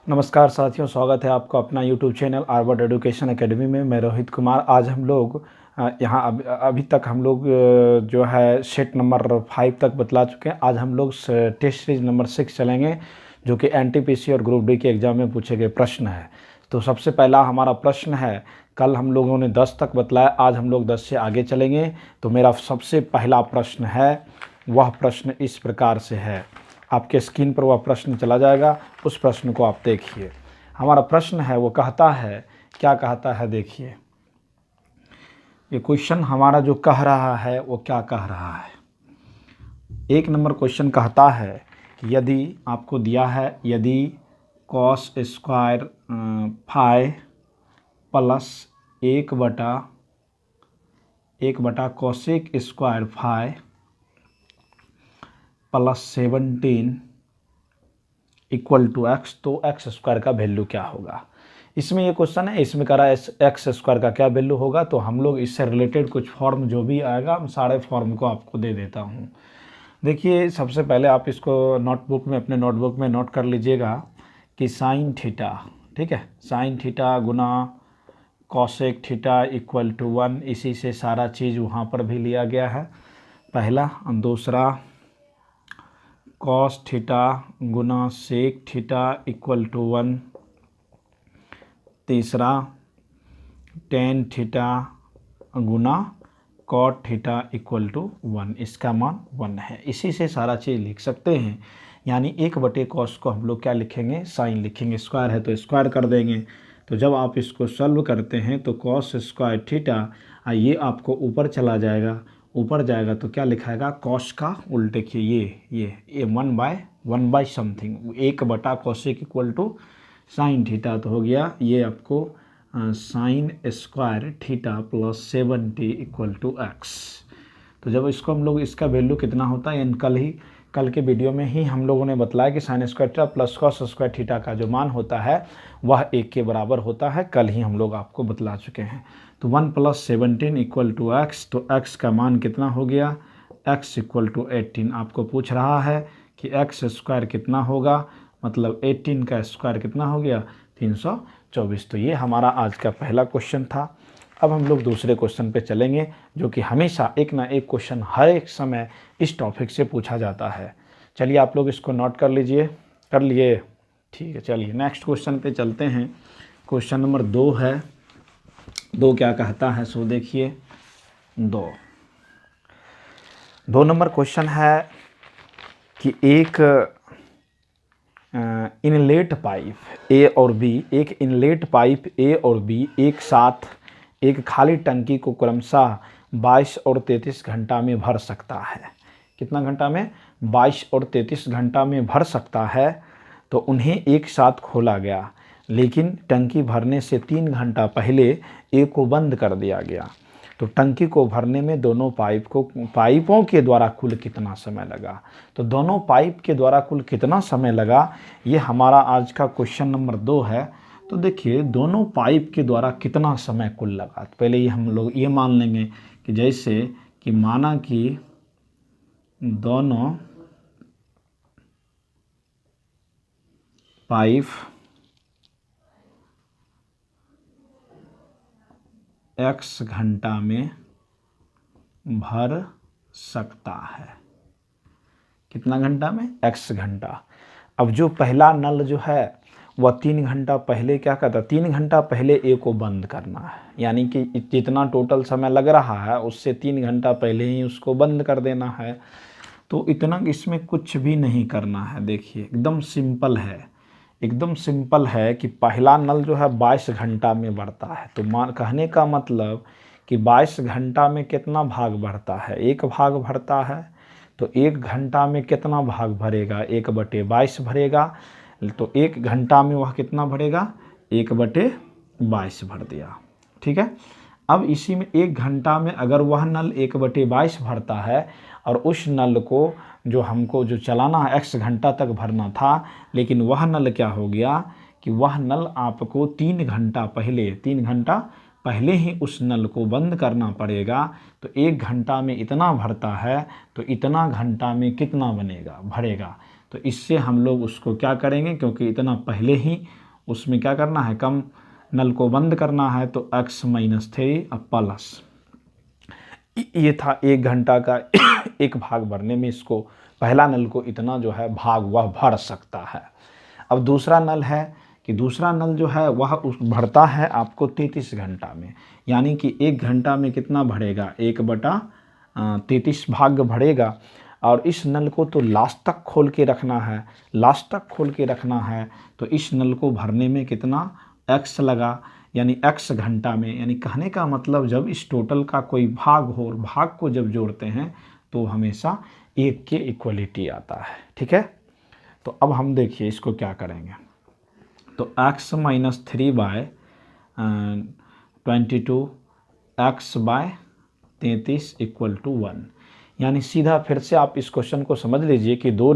नमस्कार साथियों, स्वागत है आपका अपना यूट्यूब चैनल आर्वर्ड एजुकेशन एकेडमी में। मैं रोहित कुमार। आज हम लोग यहाँ अभी तक हम लोग जो है सेट नंबर 5 तक बतला चुके हैं। आज हम लोग टेस्ट सीरीज नंबर 6 चलेंगे, जो कि एनटीपीसी और ग्रुप डी के एग्ज़ाम में पूछे गए प्रश्न है। तो सबसे पहला हमारा प्रश्न है, कल हम लोगों ने 10 तक बतलाया, आज हम लोग 10 से आगे चलेंगे। तो मेरा सबसे पहला प्रश्न है, वह प्रश्न इस प्रकार से है। आपके स्क्रीन पर वह प्रश्न चला जाएगा, उस प्रश्न को आप देखिए। हमारा प्रश्न है, वो कहता है, क्या कहता है देखिए। ये क्वेश्चन हमारा जो कह रहा है वो क्या कह रहा है। 1 नंबर क्वेश्चन कहता है कि यदि आपको दिया है, यदि cos square phi plus 1/1 cosec square phi plus 17 equal to x, तो एक्स स्क्वायर का वैल्यू क्या होगा। इसमें ये क्वेश्चन है, इसमें कह रहा है एक्स स्क्वायर का क्या वैल्यू होगा। तो हम लोग इससे रिलेटेड कुछ फॉर्म जो भी आएगा, हम सारे फॉर्म को आपको दे देता हूँ। देखिए, सबसे पहले आप इसको नोटबुक में, अपने नोटबुक में नोट कर लीजिएगा कि साइन थीटा, ठीक है, साइन थीटा गुना कॉसेक थीटा इक्वल टू 1। इसी से सारा चीज़ वहाँ पर भी लिया गया है, पहला। दूसरा, कॉस थीटा गुना सेक थीटा इक्वल टू 1। तीसरा, टेन थीटा गुना कॉट थीटा इक्वल टू 1, इसका मान 1 है। इसी से सारा चीज़ लिख सकते हैं। यानी 1/cos को हम लोग क्या लिखेंगे, साइन लिखेंगे। स्क्वायर है तो स्क्वायर कर देंगे। तो जब आप इसको सॉल्व करते हैं तो कॉस स्क्वायर थीटा, ये आपको ऊपर चला जाएगा, ऊपर जाएगा तो क्या लिखाएगा, कॉस का उल्टे देखिए, ये 1 by something, 1/cosec equal to sine theta. तो हो गया ये आपको sine square theta plus 70 equal to x. तो जब इसको हम लोग, इसका वैल्यू कितना होता है, कल के वीडियो में ही हम लोगों ने बतलाया कि sign square theta plus cos square theta का जो मान होता है वह 1 के बराबर होता है। कल ही हम लोग आपको बतला चुके हैं। तो 1 + 17 इक्वल टू एक्स, तो एक्स का मान कितना हो गया, एक्स इक्वल टू 18। आपको पूछ रहा है कि एक्स स्क्वायर कितना होगा, मतलब 18 का स्क्वायर कितना हो गया, 324। तो ये हमारा आज का पहला क्वेश्चन था। अब हम लोग दूसरे क्वेश्चन पे चलेंगे, जो कि हमेशा एक ना एक क्वेश्चन हर एक समय इस टॉपिक से पूछा जाता है। चलिए आप लोग इसको नोट कर लीजिए, कर लिए, ठीक है। चलिए नेक्स्ट क्वेश्चन पे चलते हैं। क्वेश्चन नंबर 2 है। 2 क्या कहता है, सो देखिए। 2 नंबर क्वेश्चन है कि एक इनलेट पाइप ए और बी, एक इनलेट पाइप ए और बी एक साथ एक खाली टंकी को क्रमशः 22 और 33 घंटा में भर सकता है। कितना घंटा में, 22 और 33 घंटा में भर सकता है। तो उन्हें एक साथ खोला गया, लेकिन टंकी भरने से 3 घंटा पहले ए को बंद कर दिया गया। तो टंकी को भरने में दोनों पाइपों के द्वारा कुल कितना समय लगा। तो दोनों पाइप के द्वारा कुल कितना समय लगा, ये हमारा आज का क्वेश्चन नंबर 2 है। तो देखिए, दोनों पाइप के द्वारा कितना समय कुल लगा। तो पहले ये हम लोग ये मान लेंगे कि जैसे कि माना कि दोनों पाइप x घंटा में भर सकता है। कितना घंटा में, x घंटा। अब जो पहला नल जो है वह 3 घंटा पहले क्या करता, 3 घंटा पहले ए को बंद करना है। यानी कि जितना टोटल समय लग रहा है उससे 3 घंटा पहले ही उसको बंद कर देना है। तो इतना इसमें कुछ भी नहीं करना है। देखिए एकदम सिंपल है, एकदम सिंपल है कि पहला नल जो है 22 घंटा में बढ़ता है। तो कहने का मतलब कि 22 घंटा में कितना भाग बढ़ता है, 1 भाग भरता है। तो 1 घंटा में कितना भाग भरेगा, 1/22 भरेगा। तो 1 घंटा में वह कितना भरेगा, 1/22 भर दिया, ठीक है। अब इसी में 1 घंटा में अगर वह नल 1/22 भरता है और उस नल को जो हमको जो चलाना है x घंटा तक भरना था, लेकिन वह नल क्या हो गया कि वह नल आपको 3 घंटा पहले ही उस नल को बंद करना पड़ेगा। तो 1 घंटा में इतना भरता है, तो इतना घंटा में कितना भरेगा। तो इससे हम लोग उसको क्या करेंगे, क्योंकि इतना पहले ही उसमें क्या करना है, कम नल को बंद करना है, तो x माइनस 3 अब प्लस ये था 1 घंटा का एक भाग भरने में इसको पहला नल को इतना जो है भाग वह भर सकता है। अब दूसरा नल है कि दूसरा नल जो है वह उस भरता है आपको 33 घंटा में, यानी कि 1 घंटा में कितना भरेगा, 1/33 भाग भरेगा। और इस नल को तो लास्ट तक खोल के रखना है, लास्ट तक खोल के रखना है, तो इस नल को भरने में कितना x लगा, यानी x घंटा में। यानी कहने का मतलब जब इस टोटल का कोई भाग हो और भाग को जब जोड़ते हैं तो हमेशा 1 के इक्वलिटी आता है। ठीक है, तो अब हम देखिए इसको क्या करेंगे, तो x minus 3/22 x/33 equal to 1। यानी सीधा फिर से आप इस क्वेश्चन को समझ लीजिए कि दो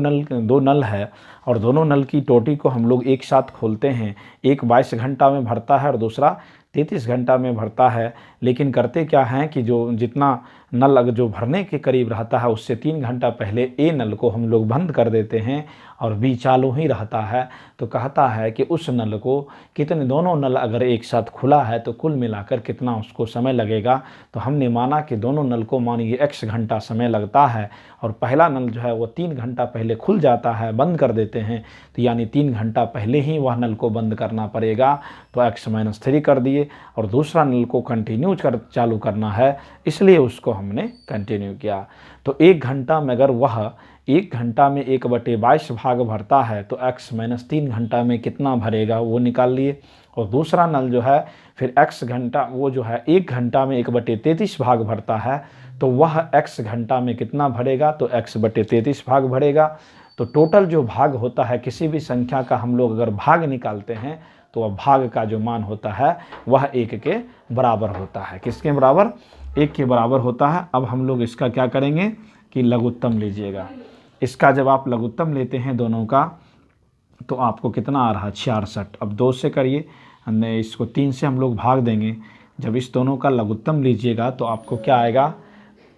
नल है और दोनों नल की टोटी को हम लोग एक साथ खोलते हैं, एक 22 घंटा में भरता है और दूसरा 33 घंटा में भरता है। लेकिन करते क्या हैं कि जो जितना नल जो भरने के करीब रहता है उससे 3 घंटा पहले ए नल को हम लोग बंद कर देते हैं और बी चालू ही रहता है। तो कहता है कि उस नल को कितने, दोनों नल अगर एक साथ खुला है तो कुल मिलाकर कितना उसको समय लगेगा। तो हमने माना कि दोनों नल को मानिए x घंटा समय लगता है और पहला नल जो है वो 3 घंटा पहले खुल जाता है, बंद कर देते हैं, तो यानी 3 घंटा पहले ही वह नल को बंद करना पड़ेगा, तो x माइनस 3 कर दिए। और दूसरा नल को कंटिन्यू चालू करना है, इसलिए उसको हमने कंटिन्यू किया। तो 1 घंटा में अगर वह 1 घंटा में 1/22 भाग भरता है तो x माइनस 3 घंटा में कितना भरेगा वो निकाल लिए। और दूसरा नल जो है फिर x घंटा, वो जो है 1 घंटा में 1/33 भाग भरता है, तो वह x घंटा में कितना भरेगा, तो x/33 भाग भरेगा। तो टोटल जो भाग होता है किसी भी संख्या का हम लोग अगर भाग निकालते हैं तो वह भाग का जो मान होता है वह 1 के बराबर होता है। किसके बराबर, 1 के बराबर होता है। अब हम लोग इसका क्या करेंगे कि लघुत्तम लीजिएगा। इसका जब आप लघुत्तम लेते हैं दोनों का तो आपको कितना आ रहा है, 66। अब 2 से करिए, हमने इसको 3 से हम लोग भाग देंगे। जब इस दोनों का लघुत्तम लीजिएगा तो आपको क्या आएगा,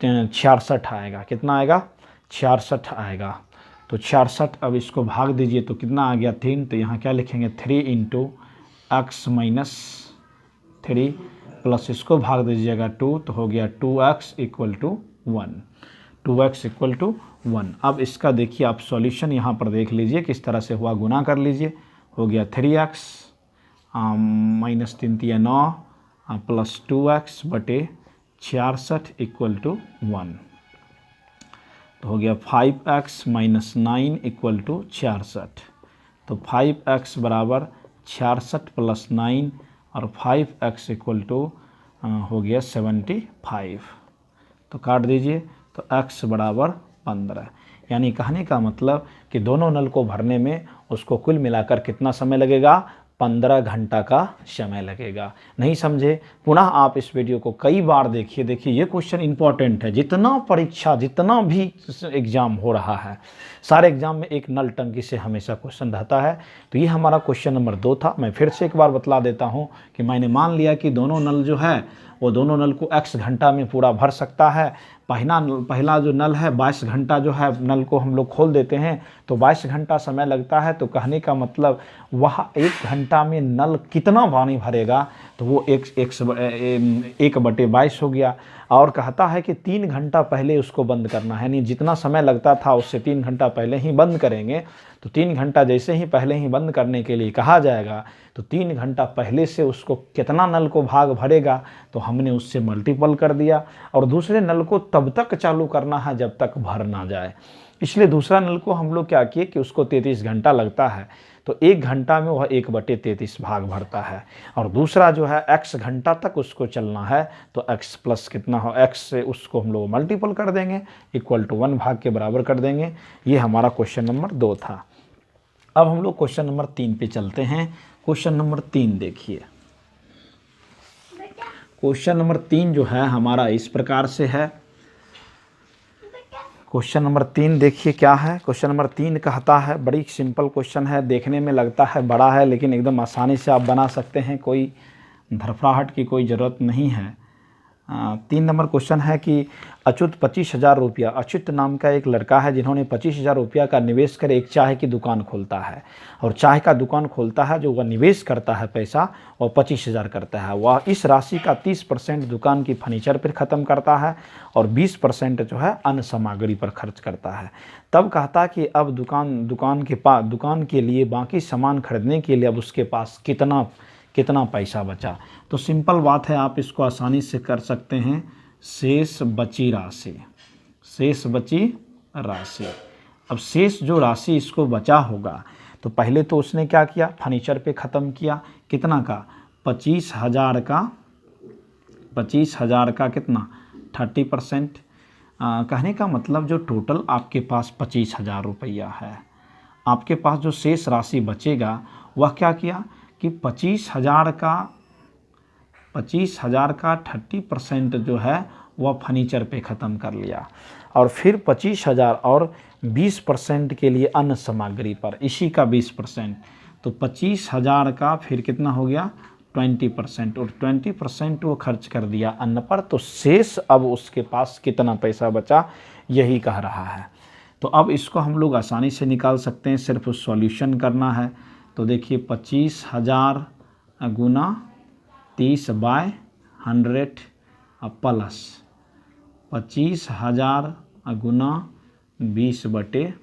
66 आएगा। कितना आएगा, 66 आएगा। तो 66, अब इसको भाग दीजिए तो कितना आ गया, 3। तो यहाँ क्या लिखेंगे, 3 इंटू x माइनस 3 प्लस इसको भाग दीजिएगा 2, तो हो गया 2x equal to 1, 2x equal to 1। अब इसका देखिए आप सॉल्यूशन यहाँ पर देख लीजिए किस तरह से हुआ, गुना कर लीजिए। हो गया 3x माइनस 3 3 9 प्लस 2x बटे 66 इक्वल टू 1। तो हो गया 5x माइनस 9 इक्वल टू 66। तो 5x बराबर 66 प्लस 9 और 5x इक्वल टू हो गया 75। तो काट दीजिए, तो x बराबर 15। यानी कहने का मतलब कि दोनों नल को भरने में उसको कुल मिलाकर कितना समय लगेगा, 15 घंटा का समय लगेगा। नहीं समझे, पुनः आप इस वीडियो को कई बार देखिए। देखिए ये क्वेश्चन इंपॉर्टेंट है। जितना परीक्षा, जितना भी एग्ज़ाम हो रहा है, सारे एग्ज़ाम में एक नल टंकी से हमेशा क्वेश्चन रहता है। तो ये हमारा क्वेश्चन नंबर 2 था। मैं फिर से एक बार बतला देता हूँ कि मैंने मान लिया कि दोनों नल जो है वो दोनों नल को x घंटा में पूरा भर सकता है। पहला जो नल है 22 घंटा जो है नल को हम लोग खोल देते हैं तो 22 घंटा समय लगता है। तो कहने का मतलब वह 1 घंटा में नल कितना पानी भरेगा, तो वो 1/22 हो गया। और कहता है कि 3 घंटा पहले उसको बंद करना है, यानी जितना समय लगता था उससे 3 घंटा पहले ही बंद करेंगे। तो 3 घंटा जैसे ही पहले ही बंद करने के लिए कहा जाएगा तो 3 घंटा पहले से उसको कितना नल को भाग भरेगा, तो हमने उससे मल्टीपल कर दिया। और दूसरे नल को तब तक चालू करना है जब तक भर ना जाए, इसलिए दूसरा नल को हम लोग क्या किए कि उसको 33 घंटा लगता है, तो 1 घंटा में वह 1/33 भाग भरता है। और दूसरा जो है x घंटा तक उसको चलना है, तो x प्लस कितना हो, x से उसको हम लोग मल्टीपल कर देंगे, इक्वल टू 1 भाग के बराबर कर देंगे। ये हमारा क्वेश्चन नंबर 2 था। अब हम लोग क्वेश्चन नंबर 3 पे चलते हैं। क्वेश्चन नंबर 3 देखिए। क्वेश्चन नंबर 3 जो है हमारा इस प्रकार से है। क्वेश्चन नंबर 3 देखिए क्या है। क्वेश्चन नंबर 3 कहता है, बड़ी सिंपल क्वेश्चन है, देखने में लगता है बड़ा है लेकिन एकदम आसानी से आप बना सकते हैं, कोई धड़फड़ाहट की कोई ज़रूरत नहीं है। 3 नंबर क्वेश्चन है कि अच्युत 25,000 रुपया, अच्युत नाम का एक लड़का है जिन्होंने 25,000 रुपया का निवेश कर एक चाय की दुकान खोलता है, और चाय का दुकान खोलता है, जो वह निवेश करता है पैसा वह 25,000 करता है। वह इस राशि का 30% दुकान की फर्नीचर पर ख़त्म करता है और 20% जो है अन्य सामग्री पर खर्च करता है। तब कहता कि अब दुकान के लिए बाकी सामान खरीदने के लिए अब उसके पास कितना पैसा बचा। तो सिंपल बात है, आप इसको आसानी से कर सकते हैं। शेष बची राशि, शेष बची राशि। अब शेष जो राशि इसको बचा होगा, तो पहले तो उसने क्या किया, फर्नीचर पे ख़त्म किया, कितना का 25,000 का, 25,000 का कितना 30%। कहने का मतलब जो टोटल आपके पास 25,000 रुपया है, आपके पास जो शेष राशि बचेगा वह क्या किया कि 25,000 का 30% जो है वह फर्नीचर पे ख़त्म कर लिया, और फिर 25,000 और 20% के लिए अन्य सामग्री पर, इसी का 20%, तो 25,000 का फिर कितना हो गया 20%, और 20% वो खर्च कर दिया अन्न पर। तो शेष अब उसके पास कितना पैसा बचा, यही कह रहा है। तो अब इसको हम लोग आसानी से निकाल सकते हैं, सिर्फ सॉल्यूशन करना है। तो देखिए 25,000 गुना 30/100 प्लस 25,000 गुना 20/100।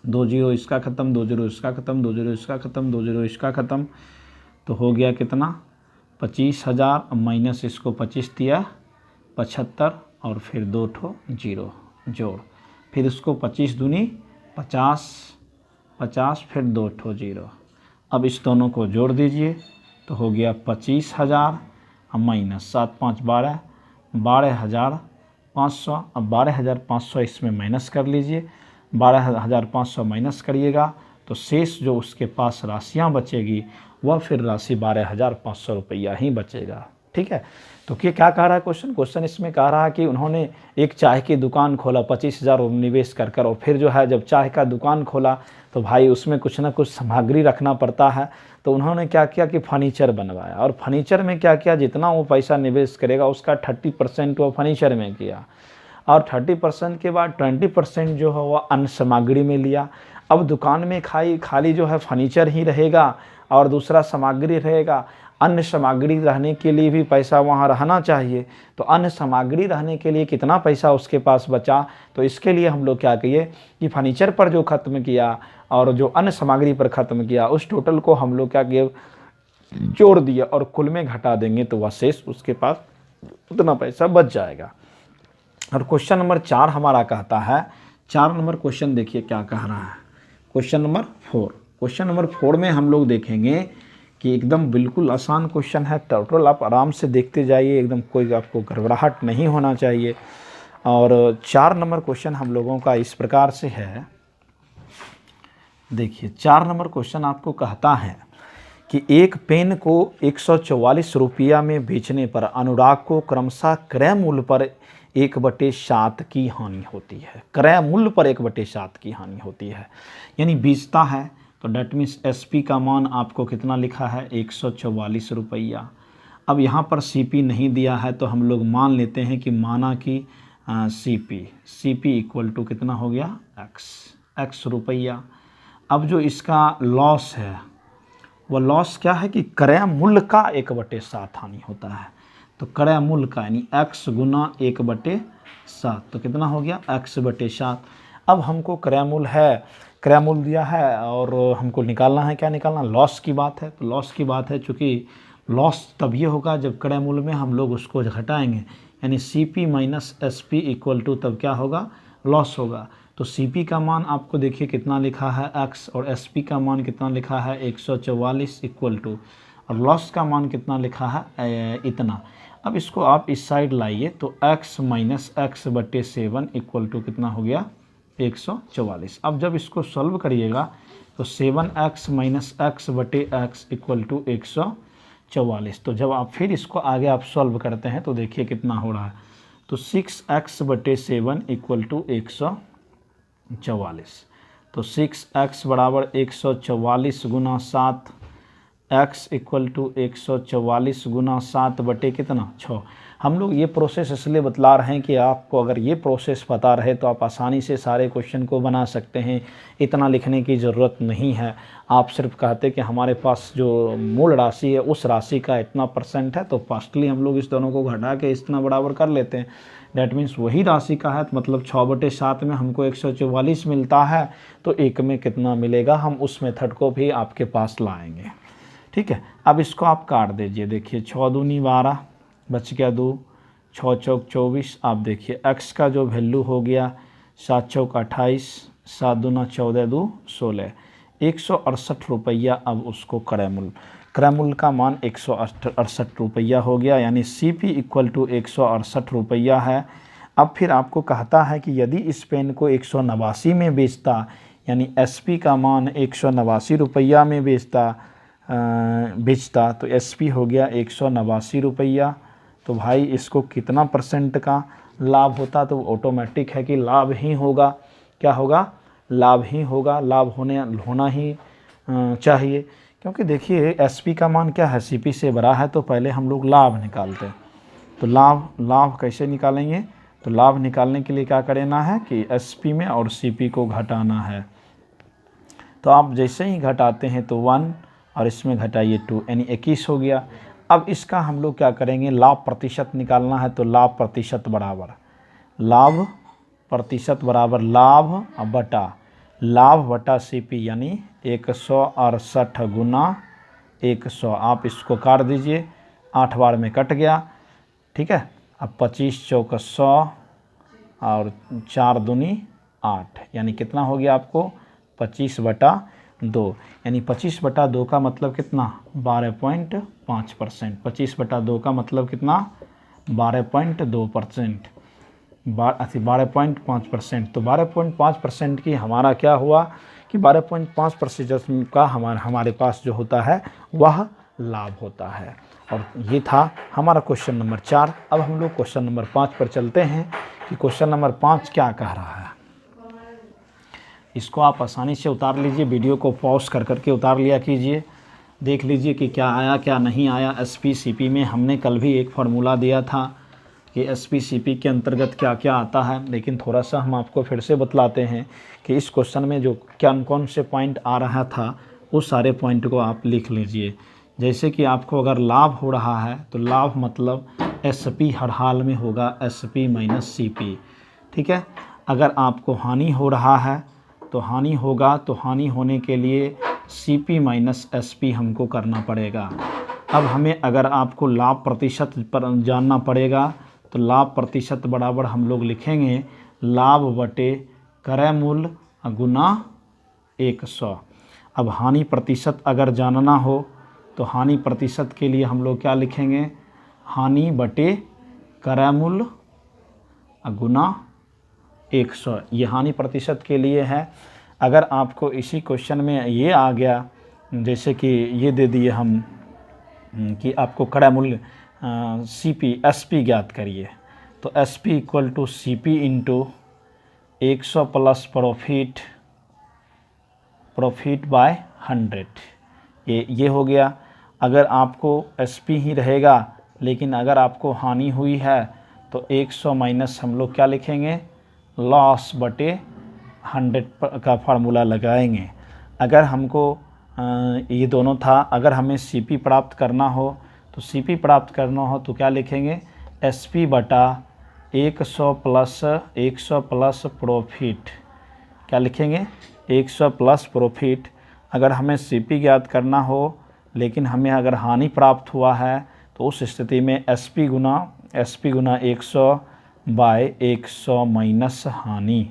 2 जीरो इसका ख़त्म, 2 जीरो इसका ख़त्म, 2 जीरो इसका ख़त्म, 2 जीरो इसका ख़त्म, तो हो गया कितना 25,000 माइनस इसको 25 दिया 75, और फिर 2 ठो जीरो जोड़, फिर इसको 25 दूनी 50, फिर 2 ठो जीरो। अब इस दोनों को जोड़ दीजिए तो हो गया 25,000 माइनस 7 5 12, 12,500। अब 12,500 इसमें माइनस कर लीजिए, 12,500 माइनस करिएगा तो शेष जो उसके पास राशियाँ बचेगी वह फिर राशि 12,500 रुपया ही बचेगा। ठीक है, तो क्या कह रहा है क्वेश्चन इसमें कह रहा है कि उन्होंने एक चाय की दुकान खोला 25,000 निवेश कर, और फिर जो है जब चाय का दुकान खोला तो भाई उसमें कुछ ना कुछ सामग्री रखना पड़ता है। तो उन्होंने क्या किया कि फर्नीचर बनवाया, और फर्नीचर में क्या किया, जितना वो पैसा निवेश करेगा उसका 30% वो फर्नीचर में किया, और 30% के बाद 20% जो है वह अन्य सामग्री में लिया। अब दुकान में खाली जो है फर्नीचर ही रहेगा और दूसरा सामग्री रहेगा। अन्य सामग्री रहने के लिए भी पैसा वहाँ रहना चाहिए, तो अन्य सामग्री रहने के लिए कितना पैसा उसके पास बचा, तो इसके लिए हम लोग क्या किए कि फर्नीचर पर जो ख़त्म किया और जो अन्य सामग्री पर ख़त्म किया उस टोटल को हम लोग क्या किए जोड़ दिया, और कुल में घटा देंगे तो वह शेष उसके पास उतना पैसा बच जाएगा। और क्वेश्चन नंबर 4 हमारा कहता है, 4 नंबर क्वेश्चन देखिए क्या कह रहा है। क्वेश्चन नंबर 4 में हम लोग देखेंगे कि एकदम बिल्कुल आसान क्वेश्चन है, टोटल आप आराम से देखते जाइए, एकदम कोई आपको गड़बड़ाहट नहीं होना चाहिए। और 4 नंबर क्वेश्चन हम लोगों का इस प्रकार से है, देखिए 4 नंबर क्वेश्चन आपको कहता है कि एक पेन को 144 रुपया में बेचने पर अनुराग को क्रमशः क्रय मूल्य पर 1/7 की हानि होती है। क्रय मूल्य पर 1/7 की हानि होती है, यानी बेचता है, तो डेट मीन्स एसपी का मान आपको कितना लिखा है 144 रुपया। अब यहाँ पर सीपी नहीं दिया है, तो हम लोग मान लेते हैं कि माना कि सीपी इक्वल टू कितना हो गया एक्स रुपया। अब जो इसका लॉस है वह लॉस क्या है कि क्रय मूल्य का 1/7 हानि होता है, तो क्रय मूल्य का यानी x गुना 1/7, तो कितना हो गया x/7। अब हमको क्रय मूल्य दिया है और हमको निकालना है, क्या निकालना, लॉस की बात है। तो लॉस की बात है, चूँकि लॉस तब ये होगा जब क्रय मूल्य में हम लोग उसको घटाएंगे, यानी CP minus SP equal to तब क्या होगा लॉस होगा। तो CP का मान आपको देखिए कितना लिखा है x, और SP का मान कितना लिखा है 144 इक्वल टू, और लॉस का मान कितना लिखा है इतना। अब इसको आप इस साइड लाइए तो x minus x/7 equal to कितना हो गया 144। अब जब इसको सॉल्व करिएगा तो 7x minus x/x equal to 144। तो जब आप फिर इसको आगे आप सॉल्व करते हैं तो देखिए कितना हो रहा है, तो 6x/7 इक्वल टू 144। तो 6x बराबर 144 गुना 7 x इक्वल टू 144 गुना 7 बटे कितना 6। हम लोग ये प्रोसेस इसलिए बतला रहे हैं कि आपको अगर ये प्रोसेस पता रहे तो आप आसानी से सारे क्वेश्चन को बना सकते हैं, इतना लिखने की ज़रूरत नहीं है। आप सिर्फ कहते कि हमारे पास जो मूल राशि है उस राशि का इतना % है, तो फास्टली हम लोग इस दोनों को घटा के इतना बराबर कर लेते हैं। डैट मीन्स वही राशि का है, तो मतलब 6/7 में हमको 144 मिलता है, तो एक में कितना मिलेगा हम उस मेथड को भी आपके पास लाएंगे। ठीक है, अब इसको आप काट दीजिए। देखिए 6 दूनी 12 बच गया 2, 6 चौक 24। आप देखिए x का जो वैल्यू हो गया 7 चौक 28, 7 दूना 14 2 16, 168 रुपया। अब उसको क्रयमूल का मान 168 रुपया हो गया, यानी CP इक्वल टू 168 रुपया है। अब फिर आपको कहता है कि यदि इस पेन को 189 में बेचता, यानी SP का मान 189 रुपया में बेचता तो SP हो गया 189 रुपया। तो भाई इसको कितना % का लाभ होता, तो ऑटोमेटिक है कि लाभ ही होगा। क्या होगा? लाभ ही होगा। लाभ होना ही चाहिए, क्योंकि देखिए SP का मान क्या है, CP से बड़ा है, तो पहले हम लोग लाभ निकालते हैं। तो लाभ कैसे निकालेंगे? तो लाभ निकालने के लिए क्या करना है कि SP में और CP को घटाना है। तो आप जैसे ही घटाते हैं तो 1 और इसमें घटाइए 2, यानी 21 हो गया। अब इसका हम लोग क्या करेंगे, लाभ प्रतिशत निकालना है। तो लाभ प्रतिशत बराबर लाभ बटा CP, यानी 168 गुना 100। आप इसको काट दीजिए, 8 बार में कट गया। ठीक है, अब 25 चौक 100 और 4 दूनी 8, यानी कितना हो गया आपको 25/2, यानी 25/2 का मतलब कितना 12.5%। 25/2 का मतलब कितना 12.2%, 12.5%। तो 12.5% की हमारा क्या हुआ कि 12.5% का हमारे पास जो होता है वह लाभ होता है। और ये था हमारा क्वेश्चन नंबर 4। अब हम लोग क्वेश्चन नंबर 5 पर चलते हैं कि क्वेश्चन नंबर 5 क्या कह रहा है। इसको आप आसानी से उतार लीजिए, वीडियो को पॉज कर करके उतार लिया कीजिए, देख लीजिए कि क्या आया क्या नहीं आया। SP CP में हमने कल भी एक फार्मूला दिया था कि SP CP के अंतर्गत क्या क्या आता है, लेकिन थोड़ा सा हम आपको फिर से बतलाते हैं कि इस क्वेश्चन में जो कौन से पॉइंट आ रहा था उस सारे पॉइंट को आप लिख लीजिए। जैसे कि आपको अगर लाभ हो रहा है तो लाभ मतलब SP हर हाल में होगा SP माइनस CP। ठीक है, अगर आपको हानि हो रहा है तो हानि होगा, तो हानि होने के लिए CP माइनस SP हमको करना पड़ेगा। अब हमें अगर आपको लाभ प्रतिशत पर जानना पड़ेगा तो लाभ प्रतिशत बराबर हम लोग लिखेंगे लाभ बटे क्रय मूल्य गुना 100। अब हानि प्रतिशत अगर जानना हो तो हानि प्रतिशत के लिए हम लोग क्या लिखेंगे, हानि बटे क्रय मूल्य गुना 100। ये हानि प्रतिशत के लिए है। अगर आपको इसी क्वेश्चन में ये आ गया, जैसे कि ये दे दिए हम कि आपको क्रय मूल्य SP ज्ञात करिए, तो SP equal to CP into 100 plus profit by 100। ये हो गया। अगर आपको SP ही रहेगा, लेकिन अगर आपको हानि हुई है तो 100 माइनस हम लोग क्या लिखेंगे, लॉस बटे 100 का फार्मूला लगाएंगे। अगर हमको ये दोनों था, अगर हमें CP प्राप्त करना हो तो क्या लिखेंगे, SP बटा 100 प्लस प्रॉफिट। क्या लिखेंगे, 100 प्लस प्रॉफिट। अगर हमें CP ज्ञात करना हो लेकिन हमें अगर हानि प्राप्त हुआ है तो उस स्थिति में SP गुना 100 बाय 100 माइनस हानि।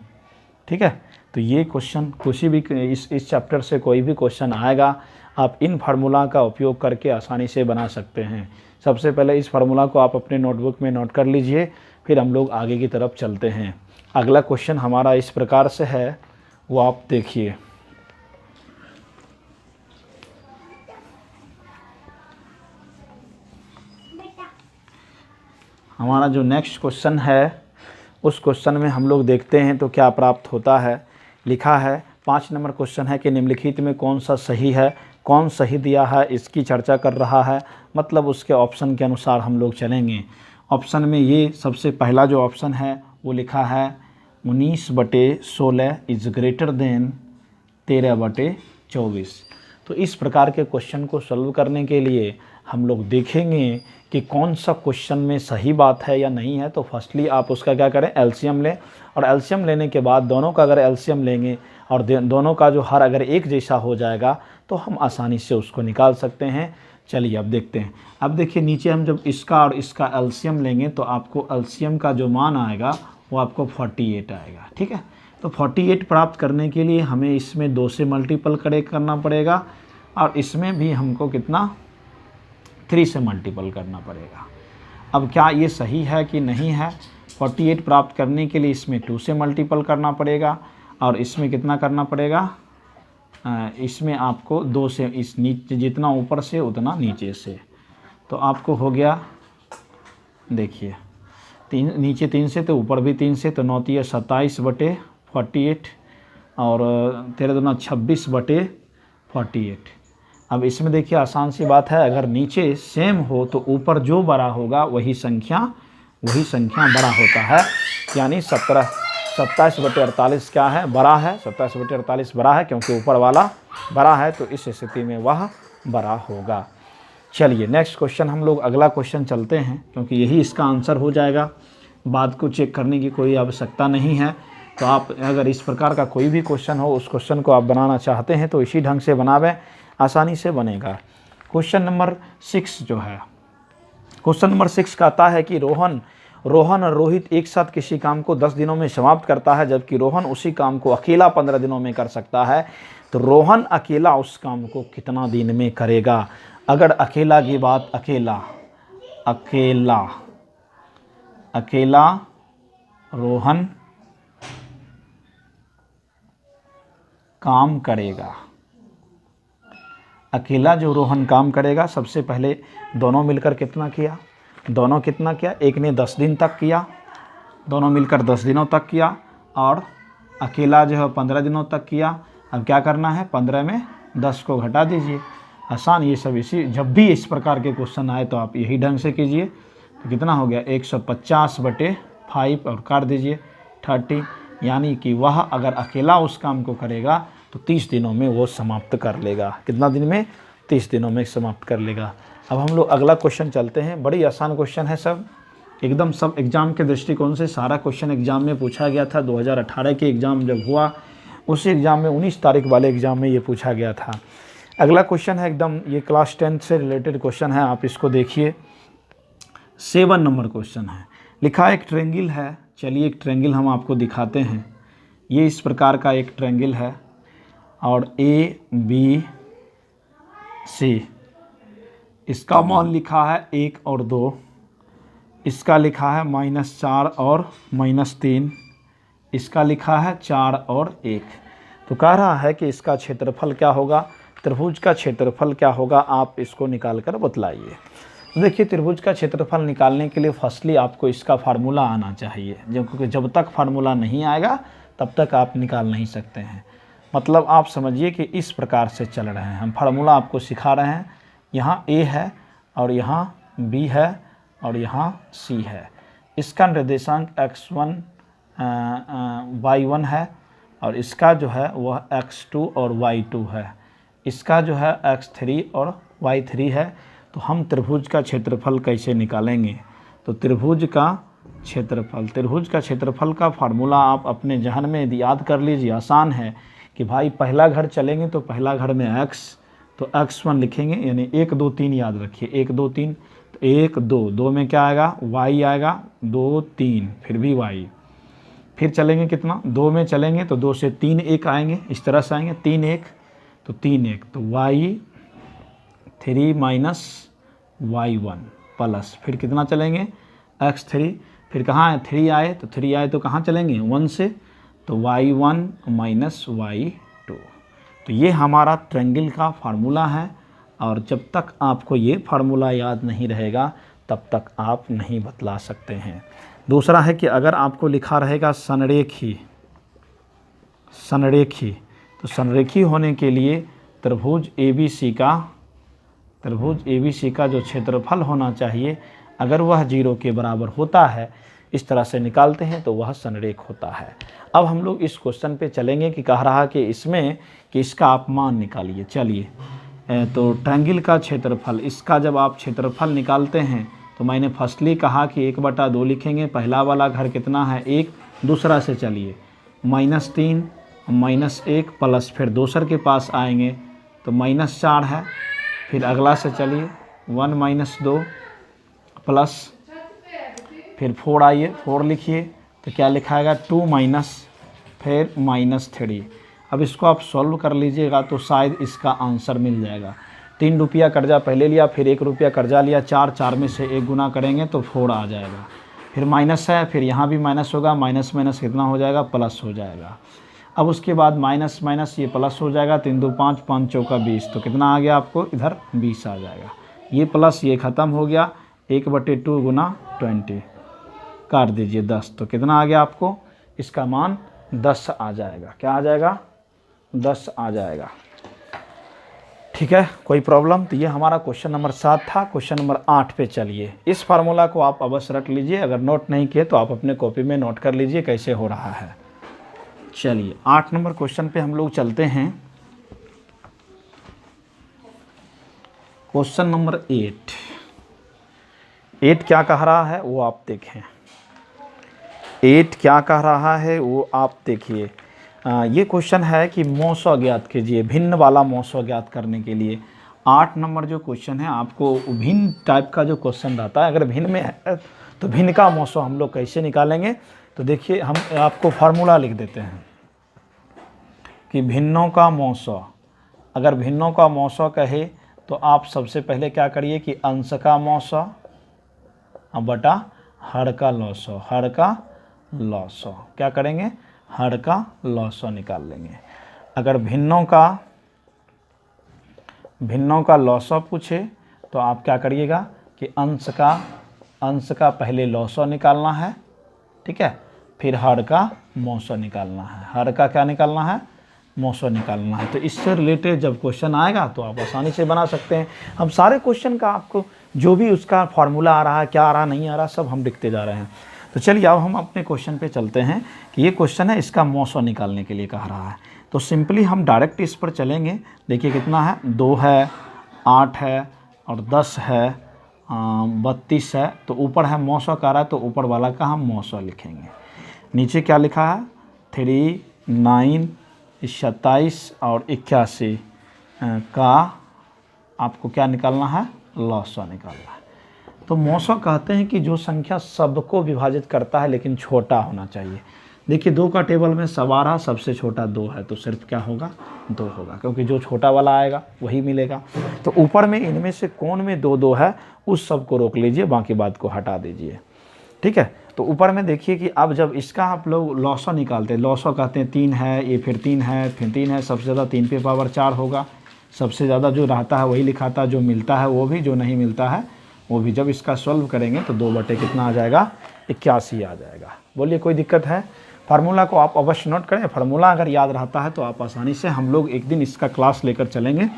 ठीक है, तो ये क्वेश्चन किसी भी इस चैप्टर से कोई भी क्वेश्चन आएगा, आप इन फार्मूला का उपयोग करके आसानी से बना सकते हैं। सबसे पहले इस फार्मूला को आप अपने नोटबुक में नोट कर लीजिए, फिर हम लोग आगे की तरफ चलते हैं। अगला क्वेश्चन हमारा इस प्रकार से है, वो आप देखिए। हमारा जो नेक्स्ट क्वेश्चन है उस क्वेश्चन में हम लोग देखते हैं तो क्या प्राप्त होता है। लिखा है 5 नंबर क्वेश्चन है कि निम्नलिखित में कौन सा सही है, कौन सही दिया है इसकी चर्चा कर रहा है, मतलब उसके ऑप्शन के अनुसार हम लोग चलेंगे। ऑप्शन में ये सबसे पहला जो ऑप्शन है वो लिखा है 19/16 इज़ ग्रेटर देन 13/24। तो इस प्रकार के क्वेश्चन को सॉल्व करने के लिए हम लोग देखेंगे कि कौन सा क्वेश्चन में सही बात है या नहीं है। तो फर्स्टली आप उसका क्या करें, एलसीएम लें, और एलसीएम लेने के बाद दोनों का अगर एलसीएम लेंगे और दोनों का जो हर अगर एक जैसा हो जाएगा तो हम आसानी से उसको निकाल सकते हैं। चलिए अब देखते हैं। अब देखिए नीचे हम जब इसका और इसका एलसीएम लेंगे तो आपको एलसीएम का जो मान आएगा वो आपको 48 आएगा। ठीक है, तो 48 प्राप्त करने के लिए हमें इसमें 2 से मल्टीपल करना पड़ेगा और इसमें भी हमको कितना 3 से मल्टीपल करना पड़ेगा। अब क्या ये सही है कि नहीं है? 48 प्राप्त करने के लिए इसमें 2 से मल्टीपल करना पड़ेगा और इसमें कितना करना पड़ेगा, इसमें आपको 2 से, इस नीचे जितना ऊपर से उतना नीचे से, तो आपको हो गया, देखिए 3 नीचे 3 से तो ऊपर भी 3 से, तो 9 × 27/48 और 13 दूना 26/48। अब इसमें देखिए आसान सी बात है, अगर नीचे सेम हो तो ऊपर जो बड़ा होगा वही संख्या बड़ा होता है। यानी 27/48 क्या है, बड़ा है, 27/48 बड़ा है क्योंकि ऊपर वाला बड़ा है, तो इस स्थिति में वह बड़ा होगा। चलिए नेक्स्ट क्वेश्चन हम लोग अगला क्वेश्चन चलते हैं, क्योंकि यही इसका आंसर हो जाएगा, बात को चेक करने की कोई आवश्यकता नहीं है। तो आप अगर इस प्रकार का कोई भी क्वेश्चन हो, उस क्वेश्चन को आप बनाना चाहते हैं तो इसी ढंग से बनावें, आसानी से बनेगा। क्वेश्चन नंबर 6 जो है, क्वेश्चन नंबर 6 कहता है कि रोहन और रोहित एक साथ किसी काम को 10 दिनों में समाप्त करता है, जबकि रोहन उसी काम को अकेला 15 दिनों में कर सकता है। तो रोहन अकेला उस काम को कितना दिन में करेगा? अगर अकेला की बात, अकेला रोहन काम करेगा, अकेला जो रोहन काम करेगा, सबसे पहले दोनों मिलकर कितना किया, एक ने 10 दिन तक किया, दोनों मिलकर 10 दिनों तक किया, और अकेला जो है 15 दिनों तक किया। अब क्या करना है, 15 में 10 को घटा दीजिए, आसान। ये सब इसी, जब भी इस प्रकार के क्वेश्चन आए तो आप यही ढंग से कीजिए। तो कितना हो गया, 150/5 और काट दीजिए 30, यानी कि वह अगर अकेला उस काम को करेगा तो 30 दिनों में वो समाप्त कर लेगा। कितना दिन में, 30 दिनों में समाप्त कर लेगा। अब हम लोग अगला क्वेश्चन चलते हैं। बड़ी आसान क्वेश्चन है, सब एकदम, सब एग्ज़ाम के दृष्टिकोण से सारा क्वेश्चन एग्ज़ाम में पूछा गया था। 2018 के एग्ज़ाम जब हुआ, उसी एग्ज़ाम में 19 तारीख वाले एग्ज़ाम में ये पूछा गया था। अगला क्वेश्चन है एकदम, ये क्लास 10 से रिलेटेड क्वेश्चन है, आप इसको देखिए। 7 नंबर क्वेश्चन है, लिखा एक ट्रायंगल है। चलिए एक ट्रायंगल हम आपको दिखाते हैं। ये इस प्रकार का एक ट्रायंगल है और ABC, इसका मान लिखा है 1 और 2, इसका लिखा है -4 और -3, इसका लिखा है 4 और 1। तो कह रहा है कि इसका क्षेत्रफल क्या होगा, त्रिभुज का क्षेत्रफल क्या होगा, आप इसको निकाल कर बतलाइए। देखिए त्रिभुज का क्षेत्रफल निकालने के लिए फर्स्टली आपको इसका फार्मूला आना चाहिए, क्योंकि जब तक फार्मूला नहीं आएगा तब तक आप निकाल नहीं सकते हैं। मतलब आप समझिए कि इस प्रकार से चल रहे हैं, हम फार्मूला आपको सिखा रहे हैं। यहाँ A है और यहाँ B है और यहाँ C है। इसका निर्देशांक x1 y1 है और इसका जो है वह x2 और y2 है। इसका जो है x3 और y3 है। तो हम त्रिभुज का क्षेत्रफल कैसे निकालेंगे? तो त्रिभुज का क्षेत्रफल का फार्मूला आप अपने जहन में याद कर लीजिए। आसान है कि भाई पहला घर चलेंगे तो पहला घर में x, तो x1 लिखेंगे, यानी 1 2 3 याद रखिए, 1 2 3, तो 1 2, 2 में क्या आएगा, y आएगा, 2 3 फिर भी y, फिर चलेंगे कितना, 2 में चलेंगे तो 2 से 3 1 आएंगे, इस तरह से आएंगे, 3 1 तो 3 1, तो y3 -y1 प्लस, फिर कितना चलेंगे, x3, फिर कहाँ है 3 आए, तो 3 आए तो कहाँ चलेंगे 1 से, तो y1 -y2। तो ये हमारा ट्रायंगल का फार्मूला है, और जब तक आपको ये फार्मूला याद नहीं रहेगा तब तक आप नहीं बतला सकते हैं। दूसरा है कि अगर आपको लिखा रहेगा संरेखी, तो संरेखी होने के लिए त्रिभुज ABC का जो क्षेत्रफल होना चाहिए अगर वह 0 के बराबर होता है, इस तरह से निकालते हैं तो वह संरेख होता है। अब हम लोग इस क्वेश्चन पे चलेंगे कि कह रहा कि इसमें कि इसका आप मान निकालिए। चलिए, तो ट्रायंगल का क्षेत्रफल, इसका जब आप क्षेत्रफल निकालते हैं तो मैंने फर्स्टली कहा कि 1/2 लिखेंगे। पहला वाला घर कितना है 1, दूसरा से चलिए -3 -1 प्लस, फिर दूसर के पास आएंगे तो -4 है, फिर अगला से चलिए 1 - 2 प्लस, फिर 4 आइए 4 लिखिए तो क्या लिखाएगा 2 माइनस, फिर -3। अब इसको आप सॉल्व कर लीजिएगा तो शायद इसका आंसर मिल जाएगा। 3 रुपया कर्जा पहले लिया, फिर 1 रुपया कर्जा लिया, 4 में से 1 गुना करेंगे तो 4 आ जाएगा, फिर माइनस है, फिर यहाँ भी माइनस होगा, माइनस कितना हो जाएगा प्लस हो जाएगा। अब उसके बाद माइनस ये प्लस हो जाएगा, 3 2 5 5 चौका 20, तो कितना आ गया आपको इधर 20 आ जाएगा। ये प्लस ये ख़त्म हो गया, 1/2 गुना 20 काट दीजिए 10, तो कितना आ गया आपको, इसका मान 10 आ जाएगा। क्या आ जाएगा 10 आ जाएगा। ठीक है, कोई प्रॉब्लम? तो ये हमारा क्वेश्चन नंबर 7 था। क्वेश्चन नंबर 8 पे चलिए। इस फार्मूला को आप अवश्य रख लीजिए, अगर नोट नहीं किए तो आप अपने कॉपी में नोट कर लीजिए कैसे हो रहा है। चलिए 8 नंबर क्वेश्चन पे हम लोग चलते हैं। क्वेश्चन नंबर 8 क्या कह रहा है वो आप देखें। 8 क्या कह रहा है वो आप देखिए। ये क्वेश्चन है कि मौसा ज्ञात कीजिए, भिन्न वाला मौसा ज्ञात करने के लिए। 8 नंबर जो क्वेश्चन है आपको भिन्न टाइप का जो क्वेश्चन रहता है, अगर भिन्न में है तो भिन्न का मौसा हम लोग कैसे निकालेंगे, तो देखिए हम आपको फार्मूला लिख देते हैं कि भिन्नों का मौसा। अगर भिन्नों का मौसा कहे तो आप सबसे पहले क्या करिए कि अंश का मौसा बटा हर का लौसा, हर का लौसा क्या करेंगे, हर का लौसा निकाल लेंगे। अगर भिन्नों का लौसा पूछे तो आप क्या करिएगा कि अंश का पहले लौसा निकालना है, ठीक है, फिर हर का मौसा निकालना है। हर का क्या निकालना है, मौसा निकालना है। तो इससे रिलेटेड जब क्वेश्चन आएगा तो आप आसानी से बना सकते हैं। हम सारे क्वेश्चन का आपको जो भी उसका फार्मूला आ रहा है, क्या आ रहा नहीं आ रहा, सब हम लिखते जा रहे हैं। तो चलिए अब हम अपने क्वेश्चन पे चलते हैं कि ये क्वेश्चन है इसका मौसा निकालने के लिए कह रहा है। तो सिंपली हम डायरेक्ट इस पर चलेंगे। देखिए कितना है, 2 है, 8 है और 10 है, 32 है। तो ऊपर है मौसा कह रहा है तो ऊपर वाला का हम मौसा लिखेंगे। नीचे क्या लिखा है 3, 9, 27 और 81 का आपको क्या निकालना है, लौसा निकालना है। तो मौसा कहते हैं कि जो संख्या सबको विभाजित करता है लेकिन छोटा होना चाहिए। देखिए 2 का टेबल में सवारा सबसे छोटा 2 है तो सिर्फ क्या होगा 2 होगा, क्योंकि जो छोटा वाला आएगा वही मिलेगा। तो ऊपर में इनमें से कौन में 2 है उस सब को रोक लीजिए, बाकी बात को हटा दीजिए, ठीक है। तो ऊपर में देखिए कि अब जब इसका आप लोग लौसा निकालते हैं, लौसा कहते हैं 3 है, ये फिर 3 है, फिर 3 है, सबसे ज़्यादा 3 पे पावर 4 होगा। सबसे ज़्यादा जो रहता है वही लिखाता है, जो मिलता है वो भी, जो नहीं मिलता है वो भी। जब इसका सॉल्व करेंगे तो 2 बटे कितना आ जाएगा 81 आ जाएगा। बोलिए कोई दिक्कत है? फार्मूला को आप अवश्य नोट करें। फार्मूला अगर याद रहता है तो आप आसानी से, हम लोग एक दिन इसका क्लास लेकर चलेंगे,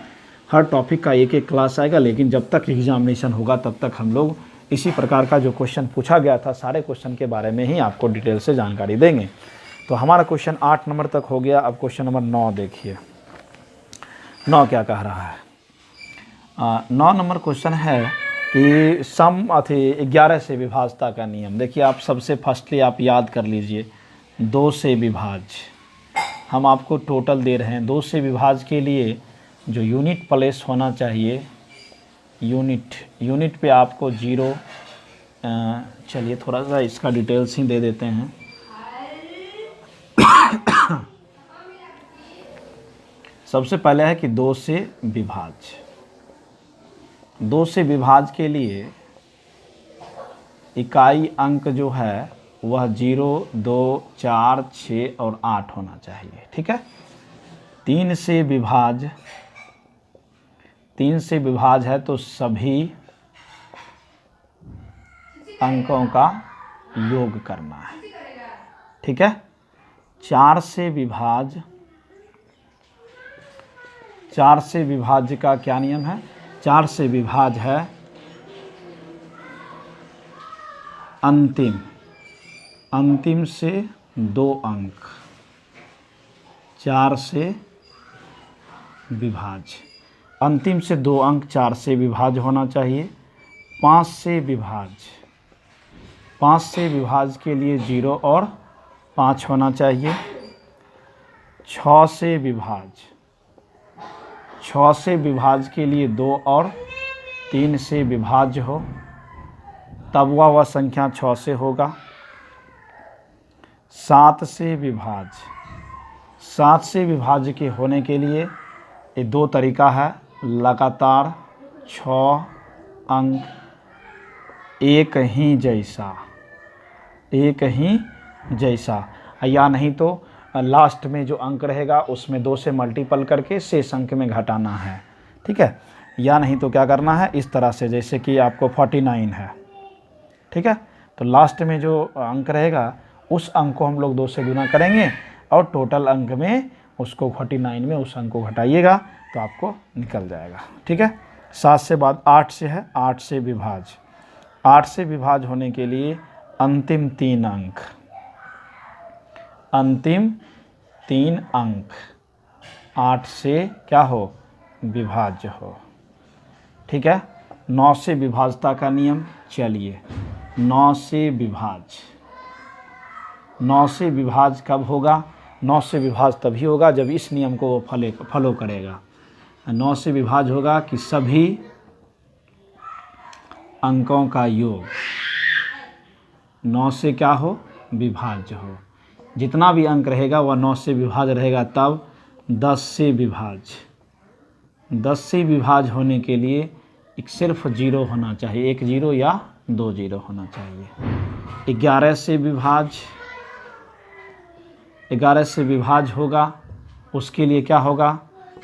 हर टॉपिक का एक एक क्लास आएगा, लेकिन जब तक एग्जामिनेशन होगा तब तक हम लोग इसी प्रकार का जो क्वेश्चन पूछा गया था सारे क्वेश्चन के बारे में ही आपको डिटेल से जानकारी देंगे। तो हमारा क्वेश्चन 8 नंबर तक हो गया। अब क्वेश्चन नंबर 9 देखिए। 9 क्या कह रहा है? 9 नंबर क्वेश्चन है कि सम 11 से विभाजता का नियम। देखिए आप सबसे फर्स्टली आप याद कर लीजिए 2 से विभाज्य। हम आपको टोटल दे रहे हैं 2 से विभाज्य के लिए जो यूनिट प्लेस होना चाहिए, यूनिट पे आपको 0। चलिए थोड़ा सा इसका डिटेल्स ही दे देते हैं। सबसे पहले है कि 2 से विभाज्य। 2 से विभाज्य के लिए इकाई अंक जो है वह 0, 2, 4, 6 और 8 होना चाहिए, ठीक है। 3 से विभाज्य है तो सभी अंकों का योग करना है, ठीक है। 4 से विभाज्य 4 से विभाज्य का क्या नियम है? 4 से विभाज्य है अंतिम से 2 अंक। 4 से विभाज्य, अंतिम से 2 अंक 4 से विभाज्य होना चाहिए। 5 से विभाज्य, 5 से विभाज्य के लिए 0 और 5 होना चाहिए। 6 से विभाज्य, 6 से विभाज्य के लिए 2 और 3 से विभाज्य हो, तब वह संख्या 6 से होगा। 7 से विभाज्य, 7 से विभाज्य के होने के लिए ये 2 तरीका है, लगातार 6 अंक एक ही जैसा, या नहीं तो लास्ट में जो अंक रहेगा उसमें 2 से मल्टीपल करके शेष अंक में घटाना है, ठीक है। या नहीं तो क्या करना है, इस तरह से, जैसे कि आपको 49 है, ठीक है, तो लास्ट में जो अंक रहेगा उस अंक को हम लोग 2 से गुना करेंगे और टोटल अंक में उसको 49 में उस अंक को घटाइएगा तो आपको निकल जाएगा, ठीक है। 7 से बाद 8 से है, 8 से विभाज्य, 8 से विभाज्य होने के लिए अंतिम 3 अंक, अंतिम 3 अंक 8 से क्या हो, विभाज्य हो, ठीक है। 9 से विभाज्यता का नियम, चलिए 9 से विभाज्य, 9 से विभाज्य कब होगा? 9 से विभाज्य तभी होगा जब इस नियम को वो फॉलो करेगा। 9 से विभाज्य होगा कि सभी अंकों का योग 9 से क्या हो, विभाज्य हो। जितना भी अंक रहेगा वह 9 से विभाज्य रहेगा। तब 10 से विभाज्य, 10 से विभाज्य होने के लिए एक सिर्फ 0 होना चाहिए, 1 0 या 2 0 होना चाहिए। 11 से विभाज्य, 11 से विभाज्य होगा, उसके लिए क्या होगा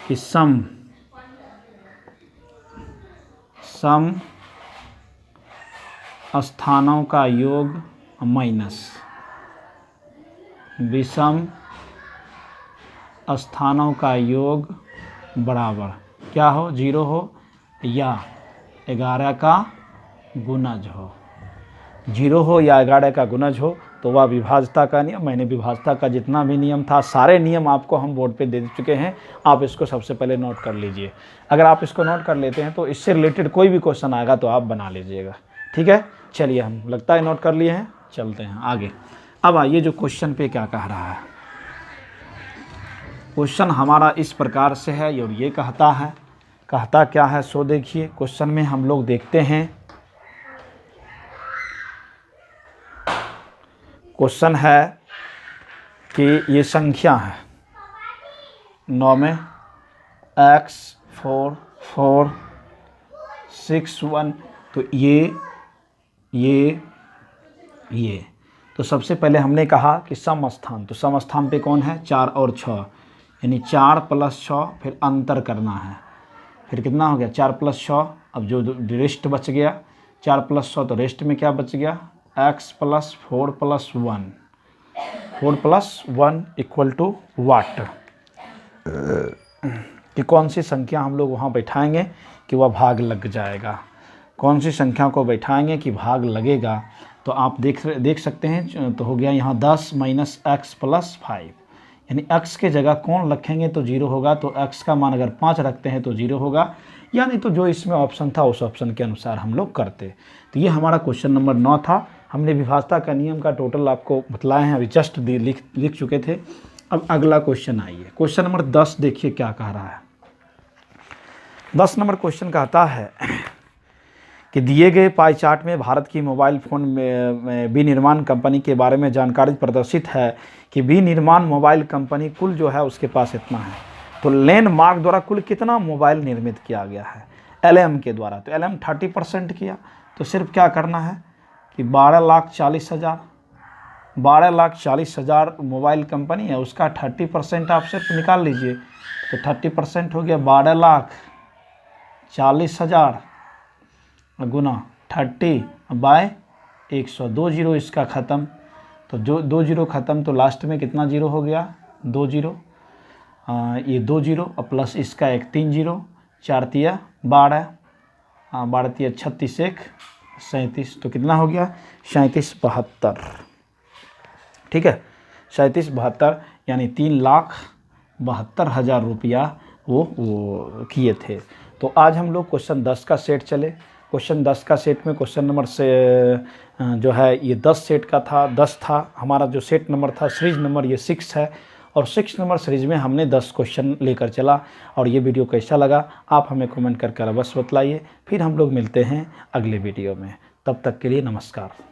कि सम स्थानों का योग माइनस विषम स्थानों का योग बराबर क्या हो, 0 हो या 11 का गुणज हो। 0 हो या 11 का गुणज हो तो वह विभाज्यता का नियम, मैंने विभाज्यता का जितना भी नियम था सारे नियम आपको हम बोर्ड पे दे चुके हैं, आप इसको सबसे पहले नोट कर लीजिए। अगर आप इसको नोट कर लेते हैं तो इससे रिलेटेड कोई भी क्वेश्चन आएगा तो आप बना लीजिएगा, ठीक है। चलिए, हम लगता है नोट कर लिए हैं, चलते हैं आगे। अब आइए जो क्वेश्चन पे क्या कह रहा है। क्वेश्चन हमारा इस प्रकार से है और ये कहता क्या है, सो देखिए क्वेश्चन में हम लोग देखते हैं। क्वेश्चन है कि ये संख्या है 9 में x 4 4 6 1, तो ये तो सबसे पहले हमने कहा कि सम स्थान, तो सम स्थान पे कौन है, 4 और 6, यानी 4 + 6, फिर अंतर करना है, फिर कितना हो गया 4 + 6। अब जो रेस्ट बच गया 4 + 6, तो रेस्ट में क्या बच गया, x + 4 + 1, 4 + 1 = वाट, कि कौन सी संख्या हम लोग वहाँ बैठाएंगे कि वह भाग लग जाएगा, कौन सी संख्या को बैठाएंगे कि भाग लगेगा। तो आप देख सकते हैं, तो हो गया यहाँ 10 - x + 5, यानी x के जगह कौन रखेंगे तो 0 होगा, तो x का मान अगर 5 रखते हैं तो 0 होगा, या नहीं तो जो इसमें ऑप्शन था उस ऑप्शन के अनुसार हम लोग करते। तो ये हमारा क्वेश्चन नंबर 9 था। हमने विभाज्यता का नियम का टोटल आपको बतलाए हैं, अभी जस्ट लिख चुके थे। अब अगला क्वेश्चन आइए, क्वेश्चन नंबर 10 देखिए क्या कह रहा है। 10 नंबर क्वेश्चन कहता है कि दिए गए पाई चार्ट में भारत की मोबाइल फ़ोन में विनिर्माण कंपनी के बारे में जानकारी प्रदर्शित है कि विनिर्माण मोबाइल कंपनी कुल जो है उसके पास इतना है, तो लैंडमार्क द्वारा कुल कितना मोबाइल निर्मित किया गया है एलएम के द्वारा। तो एलएम 30% किया, तो सिर्फ क्या करना है कि 12,40,000, 12,40,000 मोबाइल कंपनी है, उसका 30% आप सिर्फ निकाल लीजिए, तो 30% हो गया 12,40,000 गुना 30/100, 2 0 इसका ख़त्म, तो जो 2 0 ख़त्म, तो लास्ट में कितना 0 हो गया, 2 0। ये 2 जीरो और प्लस इसका एक 3 जीरो, 4 तिया 12, 12 तिया 36, 1 37, तो कितना हो गया 3772। ठीक है, 3772 यानी 3,72,000 रुपया वो किए थे। तो आज हम लोग क्वेश्चन 10 का सेट चले। क्वेश्चन 10 का सेट में क्वेश्चन नंबर से जो है ये 10 सेट का था, 10 था हमारा जो सेट नंबर था, सीरीज नंबर ये 6 है और 6 नंबर सीरीज में हमने 10 क्वेश्चन लेकर चला। और ये वीडियो कैसा लगा आप हमें कमेंट करके अवश्य बतलाइए। फिर हम लोग मिलते हैं अगले वीडियो में, तब तक के लिए नमस्कार।